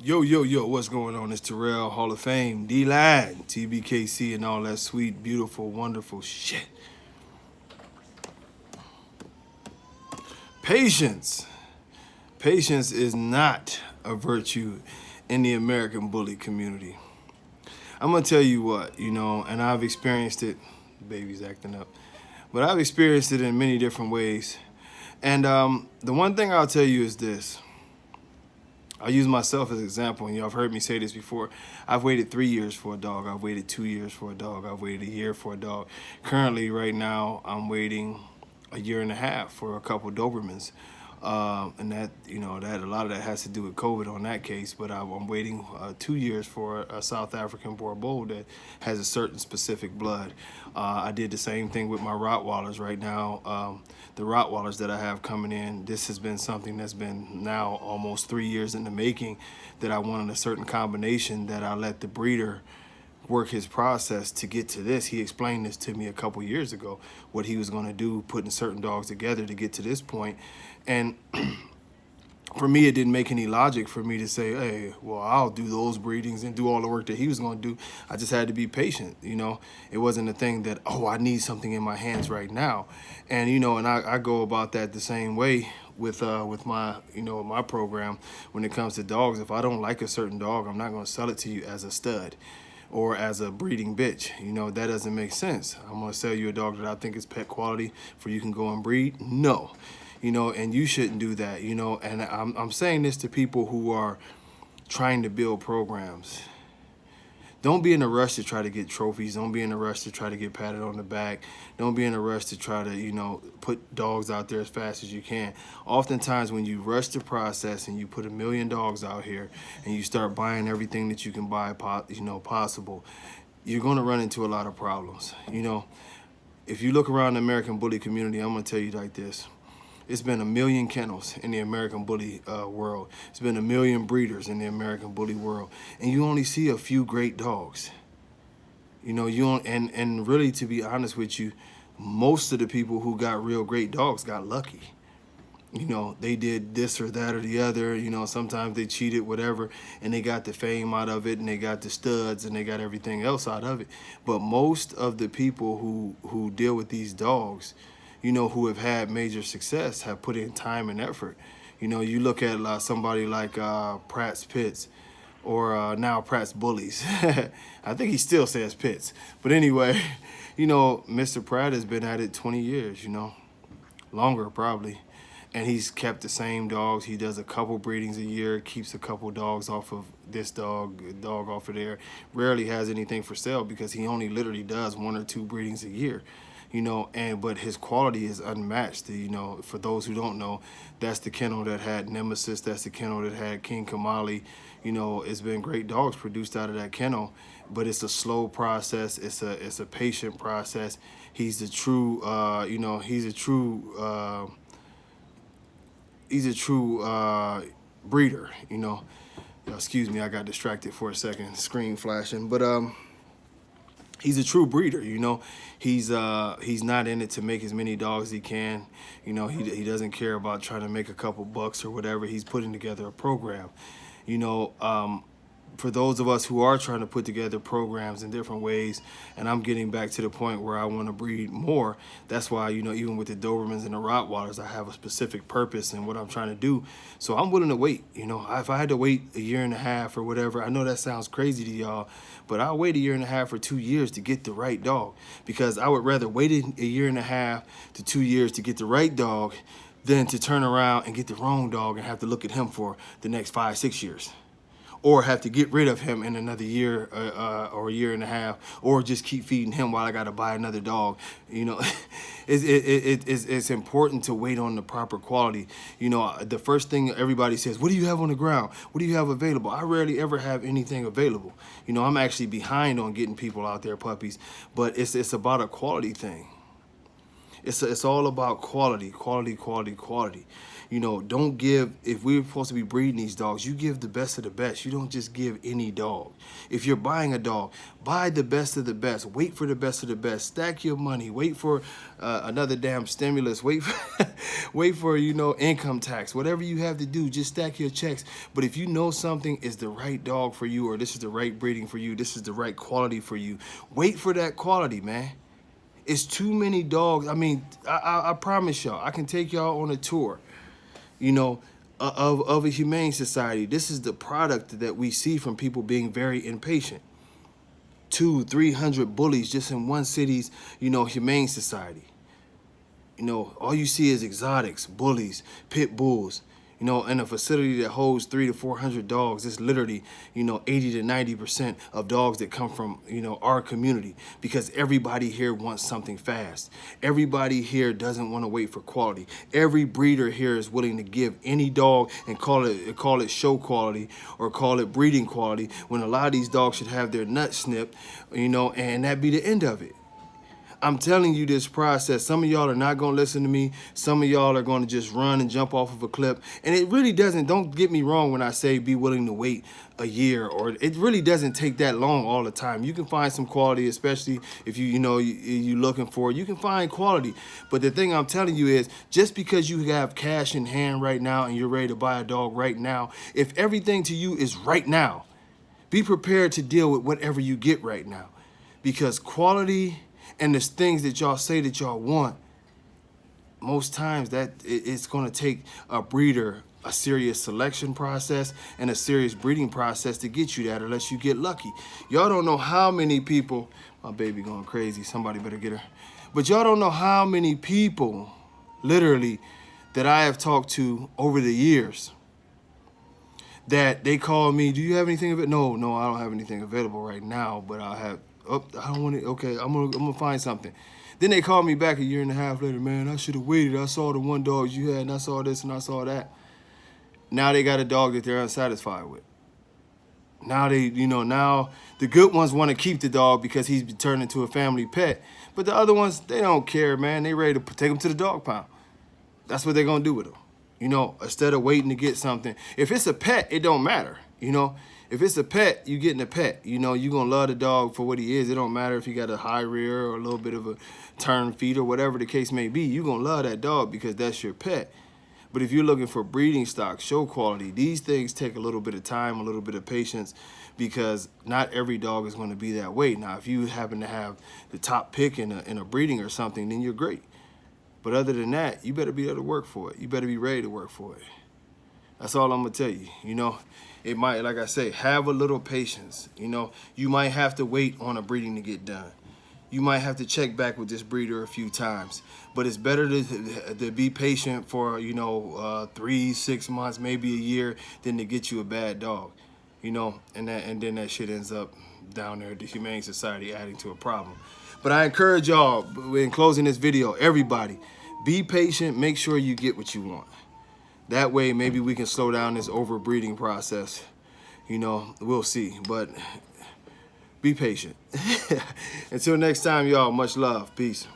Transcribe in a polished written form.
Yo, yo, yo, what's going on? It's Terrell, Hall of Fame, D-Line, TBKC, and all that sweet, beautiful, wonderful shit. Patience. Patience is not a virtue in the American bully community. I'm gonna tell you what, and I've experienced it. Baby's acting up. But I've experienced it in many different ways. And the one thing I'll tell you is this. I'll use myself as an example, and I've heard me say this before. I've waited 3 years for a dog. I've waited 2 years for a dog. I've waited a year for a dog. Currently, right now, I'm waiting a year and a half for a couple Dobermans. And that a lot of that has to do with COVID on that case. But I'm waiting 2 years for a South African Bordeaux that has a certain specific blood. I did the same thing with my Rottweilers right now. The Rottweilers that I have coming in, this has been something that's been now almost 3 years in the making, that I wanted a certain combination that I let the breeder work his process to get to this. He explained this to me a couple years ago, what he was going to do, putting certain dogs together to get to this point. And for me, it didn't make any logic for me to say, hey, well, I'll do those breedings and do all the work that he was going to do. I just had to be patient, It wasn't a thing that, oh, I need something in my hands right now. And, and I go about that the same way with my, my program when it comes to dogs. If I don't like a certain dog, I'm not going to sell it to you as a stud or as a breeding bitch. That doesn't make sense. I'm going to sell you a dog that I think is pet quality for you can go and breed. No. And you shouldn't do that, and I'm saying this to people who are trying to build programs. Don't be in a rush to try to get trophies. Don't be in a rush to try to get patted on the back. Don't be in a rush to try to, put dogs out there as fast as you can. Oftentimes when you rush the process and you put 1,000,000 dogs out here and you start buying everything that you can buy, possible, you're going to run into a lot of problems. If you look around the American bully community, I'm going to tell you like this. It's been 1,000,000 kennels in the American bully world. It's been 1,000,000 breeders in the American bully world. And you only see a few great dogs. And really, to be honest with you, most of the people who got real great dogs got lucky. They did this or that or the other. Sometimes they cheated, whatever, and they got the fame out of it, and they got the studs, and they got everything else out of it. But most of the people who deal with these dogs, who have had major success, have put in time and effort. You look at somebody like Pratt's Pits, or now Pratt's Bullies. I think he still says Pits. But anyway, Mr. Pratt has been at it 20 years, longer probably. And he's kept the same dogs. He does a couple breedings a year, keeps a couple dogs off of this dog, a dog off of there. Rarely has anything for sale because he only literally does 1 or 2 breedings a year. But his quality is unmatched. For those who don't know, that's the kennel that had Nemesis. That's the kennel that had King Kamali. It's been great dogs produced out of that kennel, but it's a slow process. It's a patient process. He's a true, breeder. Excuse me, I got distracted for a second. Screen flashing, but he's a true breeder, He's not in it to make as many dogs as he can. He doesn't care about trying to make a couple bucks or whatever. He's putting together a program. For those of us who are trying to put together programs in different ways, and I'm getting back to the point where I want to breed more, that's why, even with the Dobermans and the Rottweilers, I have a specific purpose in what I'm trying to do. So I'm willing to wait. If I had to wait a year and a half or whatever, I know that sounds crazy to y'all, but I'll wait a year and a half or 2 years to get the right dog, because I would rather wait a year and a half to 2 years to get the right dog than to turn around and get the wrong dog and have to look at him for the next 5, 6 years. Or have to get rid of him in another year or a year and a half, or just keep feeding him while I got to buy another dog. It's important to wait on the proper quality. The first thing everybody says, what do you have on the ground? What do you have available? I rarely ever have anything available. I'm actually behind on getting people out there puppies, but it's about a quality thing. It's all about quality. You know, don't give, if we're supposed to be breeding these dogs, you give the best of the best. You don't just give any dog. If you're buying a dog, buy the best of the best. Wait for the best of the best. Stack your money. Wait for another damn stimulus. Wait for, wait for, you know, income tax. Whatever you have to do, just stack your checks. But if you know something is the right dog for you, or this is the right breeding for you, this is the right quality for you, wait for that quality, man. It's too many dogs. I mean, I promise y'all, I can take y'all on a tour, you know, of a humane society. This is the product that we see from people being very impatient. 200-300 bullies just in one city's, you know, humane society. You know, all you see is exotics, bullies, pit bulls. You know, in a facility that holds 300 to 400 dogs, it's literally, you know, 80 to 90% of dogs that come from, you know, our community, because everybody here wants something fast. Everybody here doesn't want to wait for quality. Every breeder here is willing to give any dog and call it show quality or call it breeding quality, when a lot of these dogs should have their nuts snipped, you know, and that be the end of it. I'm telling you this process. Some of y'all are not going to listen to me. Some of y'all are going to just run and jump off of a cliff. And it really doesn't, don't get me wrong when I say be willing to wait a year, or it really doesn't take that long all the time. You can find some quality, especially if you're looking for it. You can find quality. But the thing I'm telling you is, just because you have cash in hand right now and you're ready to buy a dog right now, if everything to you is right now, be prepared to deal with whatever you get right now. Because quality and the things that y'all say that y'all want, most times that it's going to take a breeder a serious selection process and a serious breeding process to get you that, unless you get lucky. Y'all don't know how many people, my baby going crazy, somebody better get her. But y'all don't know how many people, literally, that I have talked to over the years, that they call me, do you have anything of it? No, I don't have anything available right now, but I'll have, oh, I don't want it. Okay, I'm gonna find something. Then they called me back a year and a half later. Man, I should have waited. I saw the one dog you had, and I saw this and I saw that. Now they got a dog that they're unsatisfied with. Now now the good ones want to keep the dog because he's turned into a family pet. But the other ones, they don't care, man. They ready to take him to the dog pound. That's what they're gonna do with him. You know, instead of waiting to get something. If it's a pet, it don't matter, you know. If it's a pet, you getting a pet. You know, you're going to love the dog for what he is. It don't matter if he got a high rear or a little bit of a turn feet or whatever the case may be. You're going to love that dog because that's your pet. But if you're looking for breeding stock, show quality, these things take a little bit of time, a little bit of patience, because not every dog is going to be that way. Now, if you happen to have the top pick in a breeding or something, then you're great. But other than that, you better be able to work for it. You better be ready to work for it. That's all I'm going to tell you. You know, it might, like I say, have a little patience. You know, you might have to wait on a breeding to get done. You might have to check back with this breeder a few times. But it's better to be patient for, 3-6 months, maybe a year, than to get you a bad dog. You know, and then that shit ends up down there at the Humane Society adding to a problem. But I encourage y'all, in closing this video, everybody, be patient, make sure you get what you want. That way, maybe we can slow down this overbreeding process. You know, we'll see, but be patient. Until next time, y'all, much love. Peace.